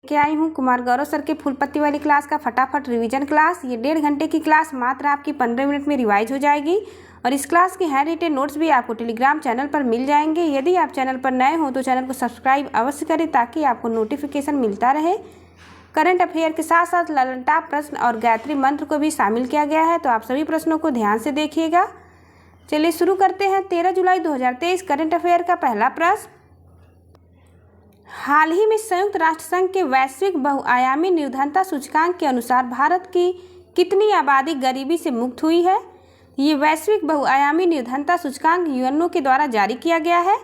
के आई हूँ कुमार गौरव सर के फूल पत्ती वाली क्लास का फटाफट रिवीजन क्लास। ये 1.5 घंटे की क्लास मात्र आपकी 15 मिनट में रिवाइज हो जाएगी और इस क्लास के हैंड रिटेन नोट्स भी आपको टेलीग्राम चैनल पर मिल जाएंगे। यदि आप चैनल पर नए हो तो चैनल को सब्सक्राइब अवश्य करें ताकि आपको नोटिफिकेशन मिलता रहे। करंट अफेयर के साथ साथ ललनटाप प्रश्न और गायत्री मंत्र को भी शामिल किया गया है, तो आप सभी प्रश्नों को ध्यान से देखिएगा। चलिए शुरू करते हैं। 13 जुलाई 2023 करंट अफेयर का पहला प्रश्न। हाल ही में संयुक्त राष्ट्र संघ के वैश्विक बहुआयामी निर्धनता सूचकांक के अनुसार भारत की कितनी आबादी गरीबी से मुक्त हुई है? ये वैश्विक बहुआयामी निर्धनता सूचकांक यूएनओ के द्वारा जारी किया गया है।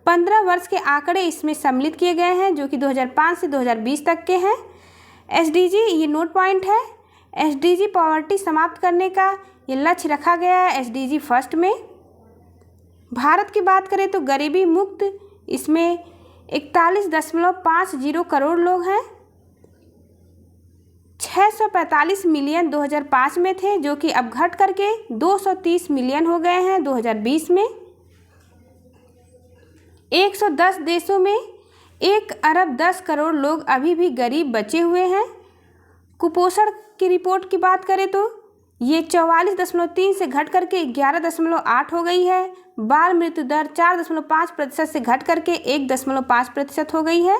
15 वर्ष के आंकड़े इसमें सम्मिलित किए गए हैं जो कि 2005 से 2020 तक के हैं। एसडीजी ये नोट पॉइंट है। एसडीजी पॉवर्टी समाप्त करने का ये लक्ष्य रखा गया है एसडीजी फर्स्ट में। भारत की बात करें तो गरीबी मुक्त इसमें 41.50 करोड़ लोग हैं। 645 मिलियन 2005 में थे जो कि अब घट करके 230 मिलियन हो गए हैं 2020 में। 110 देशों में 1 अरब 10 करोड़ लोग अभी भी गरीब बचे हुए हैं। कुपोषण की रिपोर्ट की बात करें तो ये 44.3 से घट करके 11.8 हो गई है। बाल मृत्यु दर 4.5% से घट करके 1.5% हो गई है।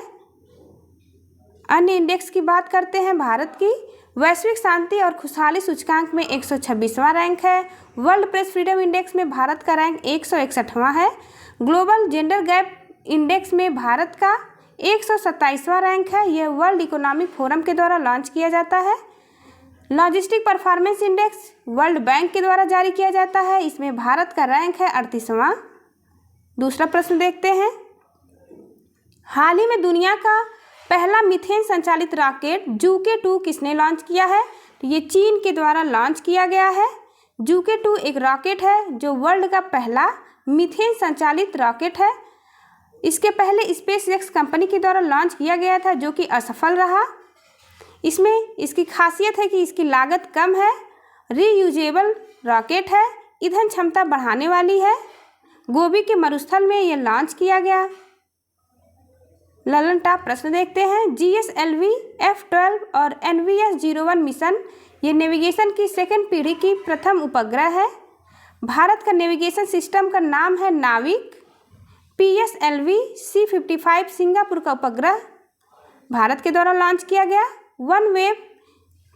अन्य इंडेक्स की बात करते हैं भारत की। वैश्विक शांति और खुशहाली सूचकांक में 126वां रैंक है। वर्ल्ड प्रेस फ्रीडम इंडेक्स में भारत का रैंक 161वां है। ग्लोबल जेंडर गैप इंडेक्स में भारत का 127वां रैंक है। यह वर्ल्ड इकोनॉमिक फोरम के द्वारा लॉन्च किया जाता है। Logistic performance index world bank के द्वारा जारी किया जाता है। इसमें भारत का रैंक है 38वां। दूसरा प्रश्न देखते हैं। हाल ही में दुनिया का पहला मीथेन संचालित रॉकेट जूके 2 किसने लॉन्च किया है? तो ये चीन के द्वारा लॉन्च किया गया है। जूके 2 एक रॉकेट है जो वर्ल्ड का पहला मीथेन संचालित रॉकेट है। इसके पहले स्पेस एक्स कंपनी के द्वारा लॉन्च किया गया था जो कि असफल रहा। इसमें इसकी खासियत है कि इसकी लागत कम है, रीयूजेबल रॉकेट है, ईंधन क्षमता बढ़ाने वाली है। गोबी के मरुस्थल में यह लॉन्च किया गया। ललनटाप प्रश्न देखते हैं। GSLV F-12 और NVS-01 मिशन ये नेविगेशन की सेकेंड पीढ़ी की प्रथम उपग्रह है। भारत का नेविगेशन सिस्टम का नाम है नाविक। PSLV C-55 सिंगापुर का उपग्रह भारत के द्वारा लॉन्च किया गया। वन वेब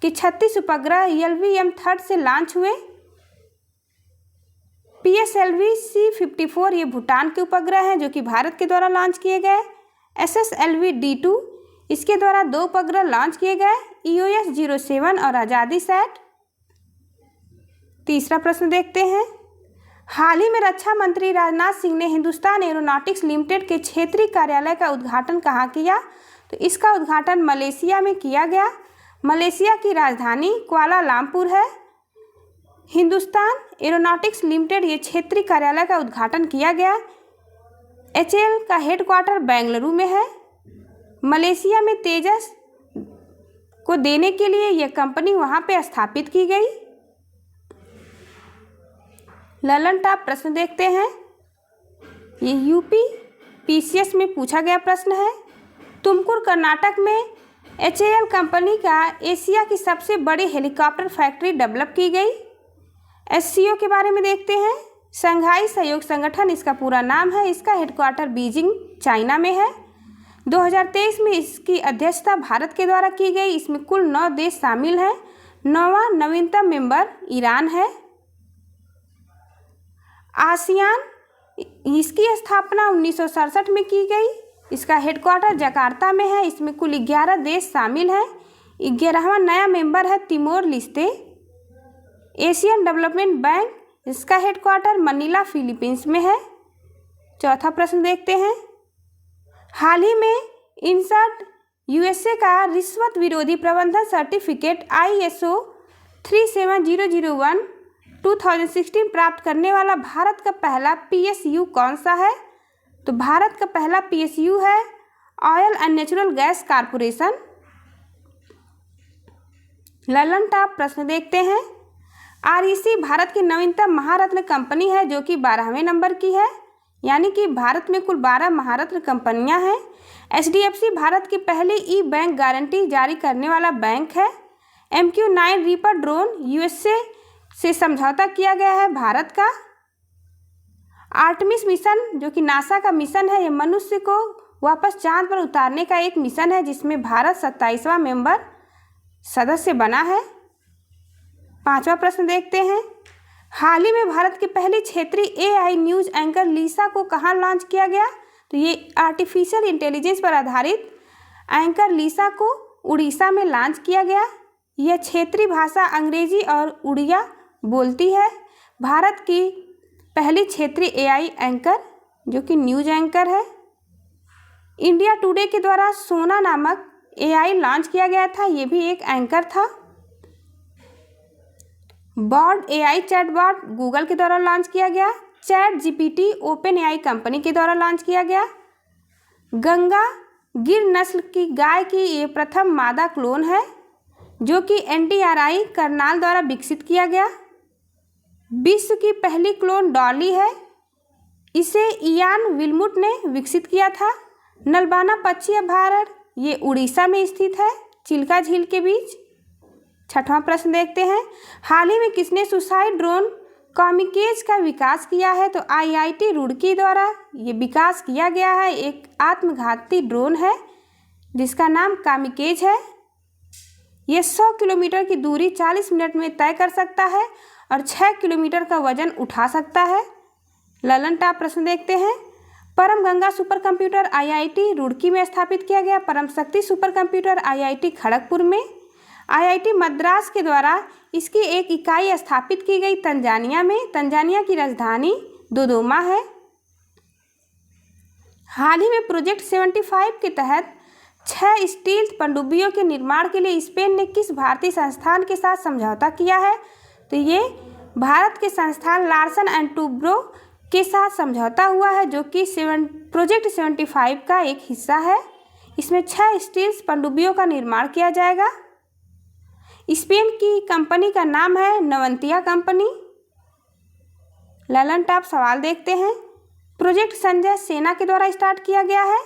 के 36 उपग्रह LVM 3 से लॉन्च हुए। PSLV C-54 ये भूटान के उपग्रह हैं जो कि भारत के द्वारा लॉन्च किए गए। SSLV D2 इसके द्वारा 2 उपग्रह लॉन्च किए गए, EOS 07 और आज़ादी सैट। तीसरा प्रश्न देखते हैं। हाल ही में रक्षा मंत्री राजनाथ सिंह ने हिंदुस्तान एरोनॉटिक्स लिमिटेड के क्षेत्रीय कार्यालय का उद्घाटन कहाँ किया? तो इसका उद्घाटन मलेशिया में किया गया। मलेशिया की राजधानी कुआलालंपुर है। हिंदुस्तान एरोनॉटिक्स लिमिटेड ये क्षेत्रीय कार्यालय का उद्घाटन किया गया। HAL का हेडक्वार्टर बेंगलुरु में है। मलेशिया में तेजस को देने के लिए यह कंपनी वहां पे स्थापित की गई। ललनटाप प्रश्न देखते हैं। ये यूपी PCS में पूछा गया प्रश्न है। तुमकुर कर्नाटक में HAL कंपनी का एशिया की सबसे बड़ी हेलीकॉप्टर फैक्ट्री डेवलप की गई। SCO के बारे में देखते हैं। शंघाई सहयोग संगठन इसका पूरा नाम है। इसका हेडक्वार्टर बीजिंग चाइना में है। 2023 में इसकी अध्यक्षता भारत के द्वारा की गई। इसमें कुल 9 देश शामिल हैं। 9वां नवीनतम मेंबर ईरान है। आसियान इसकी स्थापना 1967 में की गई। इसका हेडक्वार्टर जकार्ता में है। इसमें कुल 11 देश शामिल हैं। 11वां नया मेंबर है तिमोर लिस्ते। एशियन डेवलपमेंट बैंक इसका हेडक्वार्टर मनीला फिलीपींस में है। चौथा प्रश्न देखते हैं। हाल ही में इंसर्ट USA का रिश्वत विरोधी प्रबंधन सर्टिफिकेट ISO 37001 2016 प्राप्त करने वाला भारत का पहला PSU कौन सा है? तो भारत का पहला PSU है oil and natural gas corporation. Lallantop प्रश्न देखते हैं। REC भारत की नवीनतम महारत्न कंपनी है जो कि 12वें नंबर की है। यानी कि भारत में कुल 12 महारत्न कंपनियां हैं। HDFC भारत की पहली ई बैंक गारंटी जारी करने वाला बैंक है। MQ-9 रीपर ड्रोन USA से समझौता किया गया है भारत का। आर्टेमिस मिशन जो कि नासा का मिशन है, ये मनुष्य को वापस चांद पर उतारने का एक मिशन है जिसमें भारत 27वां मेंबर सदस्य बना है। 5वां प्रश्न देखते हैं। हाल ही में भारत की पहली क्षेत्रीय AI न्यूज़ एंकर लीसा को कहाँ लॉन्च किया गया? तो ये आर्टिफिशियल इंटेलिजेंस पर आधारित एंकर लीसा को उड़ीसा में लॉन्च किया गया। यह क्षेत्रीय भाषा अंग्रेजी और उड़िया बोलती है। भारत की पहली क्षेत्रीय AI एंकर जो कि न्यूज़ एंकर है। इंडिया टुडे के द्वारा सोना नामक AI लॉन्च किया गया था, ये भी एक एंकर था। बॉर्ड AI चैटबॉट गूगल के द्वारा लॉन्च किया गया। ChatGPT OpenAI कंपनी के द्वारा लॉन्च किया गया। गंगा गिर नस्ल की गाय की ये प्रथम मादा क्लोन है जो कि NTRI करनाल द्वारा विकसित किया गया। विश्व की पहली क्लोन डॉली है, इसे इयान विल्मुट ने विकसित किया था। नलबाना पक्षी अभयारण्य ये उड़ीसा में स्थित है, चिल्का झील के बीच। 6वां प्रश्न देखते हैं। हाल ही में किसने सुसाइड ड्रोन कामिकेज का विकास किया है? तो IIT रुड़की द्वारा ये विकास किया गया है। एक आत्मघाती ड्रोन है जिसका नाम कामिकेज है। ये 100 किलोमीटर की दूरी 40 मिनट में तय कर सकता है और 6 किलोमीटर का वजन उठा सकता है। ललन टॉप प्रश्न देखते हैं। परम Ganga super computer IIT Roorkee में स्थापित किया गया। परम शक्ति सुपर कंप्यूटर IIT खड़गपुर में। IIT मद्रास के द्वारा इसकी एक इकाई स्थापित की गई तंजानिया में। तंजानिया की राजधानी दोदोमा है। हाल ही में प्रोजेक्ट 75 के तहत 6 स्टील्थ पनडुब्बियों के निर्माण के लिए स्पेन ने किस भारतीय संस्थान के साथ समझौता किया है? तो ये भारत के संस्थान लार्सन एंड टूब्रो के साथ समझौता हुआ है जो कि प्रोजेक्ट 75 का एक हिस्सा है। इसमें 6 स्टील्थ पनडुब्बियों का निर्माण किया जाएगा। स्पेन की कंपनी का नाम है नवंतिया कंपनी। ललन टॉप सवाल देखते हैं। प्रोजेक्ट संजय सेना के द्वारा स्टार्ट किया गया है।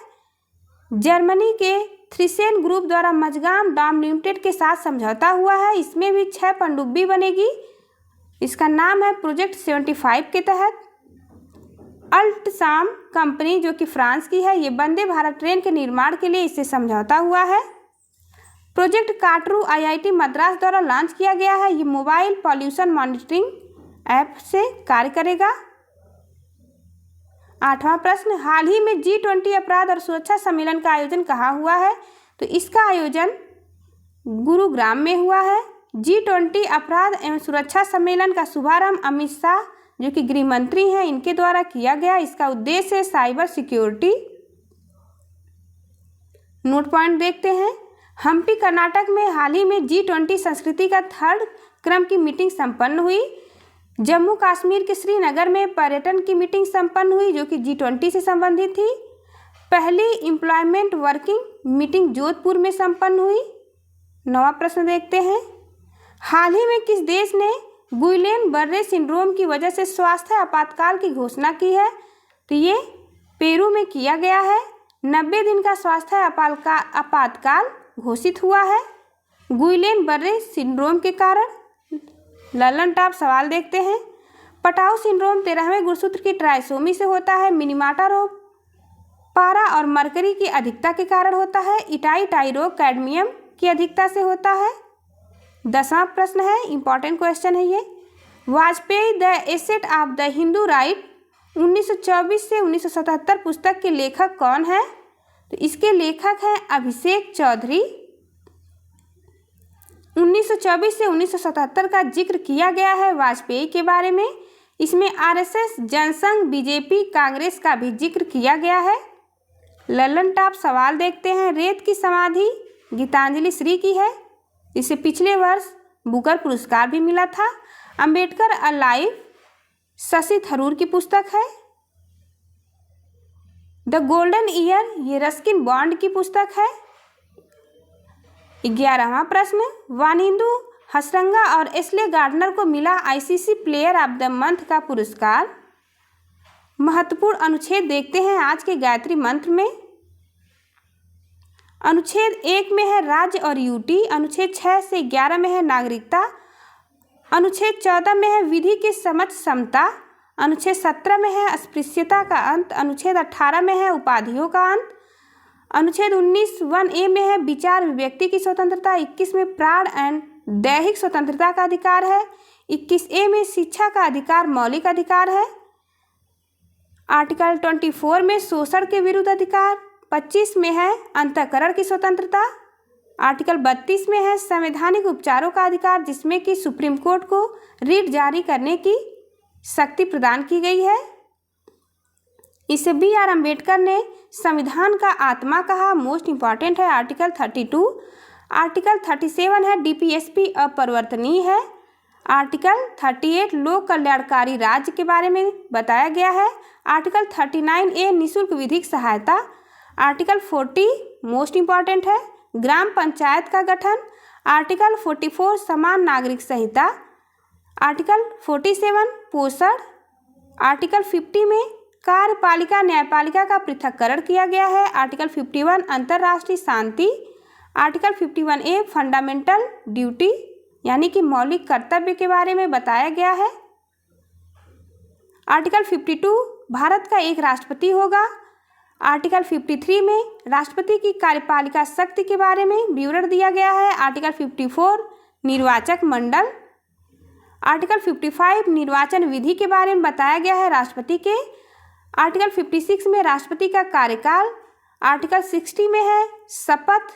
जर्मनी के थ्रिसेन ग्रुप द्वारा मजगाम डाम लिमिटेड के साथ समझौता हुआ है। इसमें भी 6 पनडुब्बी बनेगी। इसका नाम है प्रोजेक्ट 75 के तहत। अल्टसाम कंपनी जो कि फ्रांस की है, ये वंदे भारत ट्रेन के निर्माण के लिए इससे समझौता हुआ है। प्रोजेक्ट काटरू IIT मद्रास द्वारा लॉन्च किया गया है। ये मोबाइल पॉल्यूशन मॉनिटरिंग ऐप से कार्य करेगा। 8वां प्रश्न। हाल ही में G20 अपराध और सुरक्षा सम्मेलन का आयोजन कहाँ हुआ है? तो इसका आयोजन गुरुग्राम में हुआ है। G20 अपराध एवं सुरक्षा सम्मेलन का शुभारंभ अमित शाह जो कि गृह मंत्री हैं इनके द्वारा किया गया। इसका उद्देश्य है साइबर सिक्योरिटी। नोट पॉइंट देखते हैं। हम्पी कर्नाटक में हाल ही में G20 संस्कृति का 3rd क्रम की मीटिंग संपन्न हुई। जम्मू कश्मीर के श्रीनगर में पर्यटन की मीटिंग संपन्न हुई जो कि G20 से संबंधित थी। पहली एम्प्लॉयमेंट वर्किंग मीटिंग जोधपुर में संपन्न हुई। 9वां प्रश्न देखते हैं। हाल ही में किस देश ने गुइलेन बर्रे सिंड्रोम की वजह से स्वास्थ्य आपातकाल की घोषणा की है? तो ये पेरू में किया गया है। 90 दिन का स्वास्थ्य आपातकाल घोषित हुआ है गुइलेन बर्रे सिंड्रोम के कारण। ललन टॉप सवाल देखते हैं। पटाउ सिंड्रोम 13वें गुणसूत्र की ट्राइसोमी से होता है। मिनीमाटा रोग पारा और मरकरी की अधिकता के कारण होता है। इटाई रोग कैडमियम की अधिकता से होता है। 10वां प्रश्न है, इंपॉर्टेंट क्वेश्चन है ये। Vajpayee the asset of the Hindu right 1924 से 1977 पुस्तक के लेखक कौन है? तो इसके लेखक हैं अभिषेक चौधरी। 1924 से 1977 का जिक्र किया गया है वाजपेयी के बारे में। इसमें RSS जनसंघ BJP कांग्रेस का भी जिक्र किया गया है। ललन टॉप सवाल देखते हैं। रेत की समाधि गीतांजलि श्री की है। इसे पिछले वर्ष बुकर पुरस्कार भी मिला था। अंबेडकर अलाइव शशि थरूर की पुस्तक है। द गोल्डन ईयर ये रस्किन बॉन्ड की पुस्तक है। 11वां प्रश्न। वानिंदु हसरंगा और एस्ले गार्डनर को मिला ICC player of the month का पुरस्कार। महत्वपूर्ण अनुच्छेद देखते हैं आज के गायत्री मंत्र में। अनुच्छेद 1 में है राज्य और यूटी, अनुच्छेद 6 से 11 में है नागरिकता, अनुच्छेद 14 में है विधि के समक्ष समता, अनुच्छेद 17 में है अस्पृश्यता का अंत, अनुच्छेद 18 में है उपाधियों का अंत, अनुच्छेद 19 1A में है विचार व्यक्ति की स्वतंत्रता, 21 में प्राण एंड दैहिक स्वतंत्रता का अधिकार है, 21A में शिक्षा का अधिकार मौलिक अधिकार है, आर्टिकल 24 में शोषण के विरुद्ध अधिकार, 25 में है अंतःकरण की स्वतंत्रता, आर्टिकल 32 में है संवैधानिक उपचारों का अधिकार जिसमें कि सुप्रीम कोर्ट को रिट जारी करने की शक्ति प्रदान की गई है। इसे B.R. अम्बेडकर ने संविधान का आत्मा कहा, मोस्ट इम्पॉर्टेंट है आर्टिकल 32। आर्टिकल 37 है DPSP अपरिवर्तनीय है। आर्टिकल 38 लोक कल्याणकारी राज्य के बारे में बताया गया है। आर्टिकल 39A निःशुल्क विधिक सहायता। आर्टिकल 40 मोस्ट इम्पॉर्टेंट है ग्राम पंचायत का गठन। आर्टिकल 44 समान नागरिक संहिता। आर्टिकल 47 पोषण। आर्टिकल 50 में कार्यपालिका न्यायपालिका का पृथक्करण किया गया है। आर्टिकल 51 अंतर्राष्ट्रीय शांति। आर्टिकल 51A फंडामेंटल ड्यूटी यानी कि मौलिक कर्तव्य के बारे में बताया गया है। आर्टिकल 52 भारत का एक राष्ट्रपति होगा। आर्टिकल 53 में राष्ट्रपति की कार्यपालिका शक्ति के बारे में विवरण दिया गया है। आर्टिकल 54 निर्वाचक मंडल। आर्टिकल 55 निर्वाचन विधि के बारे में बताया गया है राष्ट्रपति के। आर्टिकल 56 में राष्ट्रपति का कार्यकाल। आर्टिकल 60 में है शपथ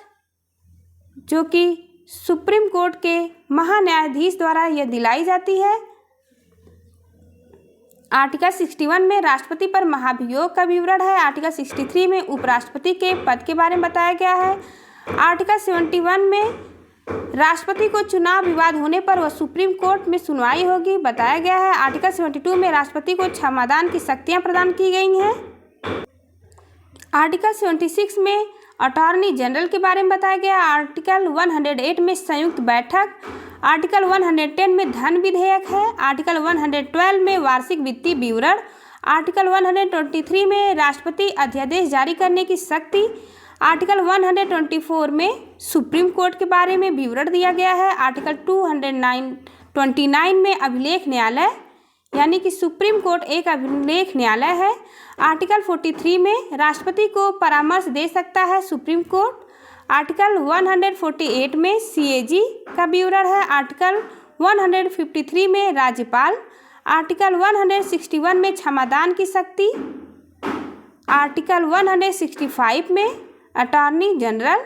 जो कि सुप्रीम कोर्ट के महान्यायाधीश द्वारा यह दिलाई जाती है। आर्टिकल 61 में राष्ट्रपति पर महाभियोग का विवरण है। आर्टिकल 63 में उपराष्ट्रपति के पद के बारे में बताया गया है। आर्टिकल 71 में राष्ट्रपति को चुनाव विवाद होने पर वह सुप्रीम कोर्ट में सुनवाई होगी बताया गया है। आर्टिकल 72 में राष्ट्रपति को क्षमादान की शक्तियां प्रदान की गई हैं। आर्टिकल 76 में अटॉर्नी जनरल के बारे में बताया गया। आर्टिकल 108 में संयुक्त बैठक। आर्टिकल 110 में धन विधेयक है। आर्टिकल 112 में वार्षिक वित्तीय विवरण। आर्टिकल 123 में राष्ट्रपति अध्यादेश जारी करने की शक्ति। आर्टिकल 124 में सुप्रीम कोर्ट के बारे में विवरण दिया गया है। आर्टिकल 229 में अभिलेख न्यायालय यानी कि सुप्रीम कोर्ट एक अभिलेख न्यायालय है। आर्टिकल 43 में राष्ट्रपति को परामर्श दे सकता है सुप्रीम कोर्ट। आर्टिकल 148 में CAG का विवरण है। आर्टिकल 153 में राज्यपाल। आर्टिकल 161 में क्षमादान की शक्ति। आर्टिकल 165 में अटॉर्नी जनरल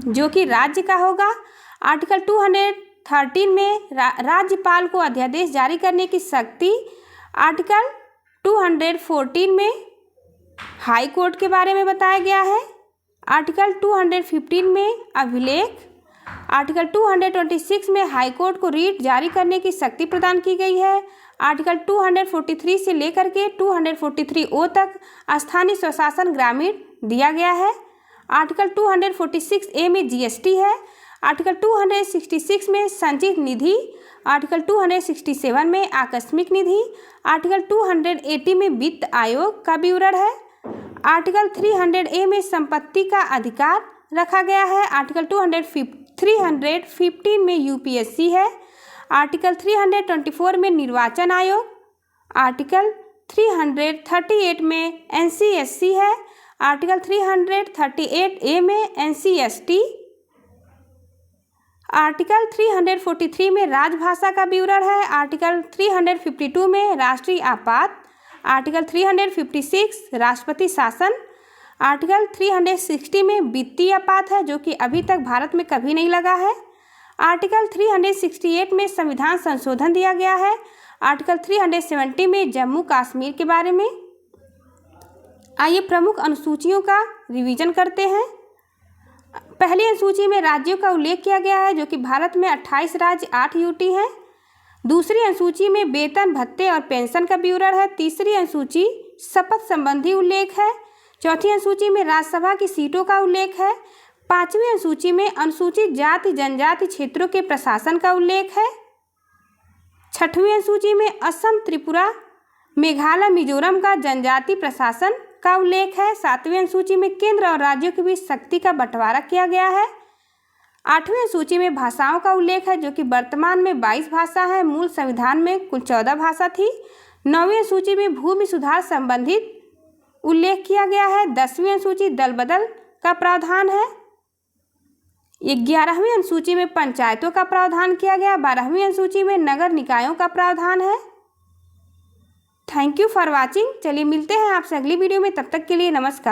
जो कि राज्य का होगा। आर्टिकल 213 में राज्यपाल को अध्यादेश जारी करने की शक्ति। आर्टिकल 214 में हाई कोर्ट के बारे में बताया गया है। आर्टिकल 215 में अभिलेख। आर्टिकल 226 में हाई कोर्ट को रीट जारी करने की शक्ति प्रदान की गई है। आर्टिकल 243 से लेकर के 243O तक स्थानीय स्वशासन ग्रामीण दिया गया है। आर्टिकल 246A में GST है। आर्टिकल 266 में संचित निधि। आर्टिकल 267 में आकस्मिक निधि। आर्टिकल 280 में वित्त आयोग का विवरण है। आर्टिकल 300A में संपत्ति का अधिकार रखा गया है। आर्टिकल 315 में UPSC है। आर्टिकल 324 में निर्वाचन आयोग। आर्टिकल 338 में NCSC है। आर्टिकल 338A में NCST। आर्टिकल 343 में राजभाषा का विवरण है। आर्टिकल 352 में राष्ट्रीय आपात। आर्टिकल 356 राष्ट्रपति शासन। आर्टिकल 360 में वित्तीय आपात है जो कि अभी तक भारत में कभी नहीं लगा है। आर्टिकल 368 में संविधान संशोधन दिया गया है। आर्टिकल 370 में जम्मू कश्मीर के बारे में। आइए प्रमुख अनुसूचियों का रिवीजन करते हैं। पहली अनुसूची में राज्यों का उल्लेख किया गया है जो कि भारत में 28 राज्य 8 यूटी हैं। दूसरी अनुसूची में वेतन भत्ते और पेंशन का विवरण है। तीसरी अनुसूची शपथ संबंधी उल्लेख है। चौथी अनुसूची में राज्यसभा की सीटों का उल्लेख है। पांचवी अनुसूची में अनुसूचित जाति जनजाति क्षेत्रों के प्रशासन का उल्लेख है। छठवीं अनुसूची में असम त्रिपुरा मेघालय मिजोरम का जनजाति प्रशासन का उल्लेख है। 7वीं अनुसूची में केंद्र और राज्यों के बीच शक्ति का बंटवारा किया गया है। 8वीं अनुसूची में भाषाओं का उल्लेख है, जो कि वर्तमान में 22 भाषा है। मूल संविधान में कुल 14 भाषा थी। 9वीं अनुसूची में भूमि सुधार संबंधित उल्लेख किया गया है। 10वीं अनुसूची दल बदल का प्रावधान है। 11वीं अनुसूची में पंचायतों का प्रावधान किया गया। 12वीं अनुसूची में नगर निकायों का प्रावधान है। Thank you for watching. चलिए मिलते हैं आपसे अगली वीडियो में, तब तक के लिए नमस्कार।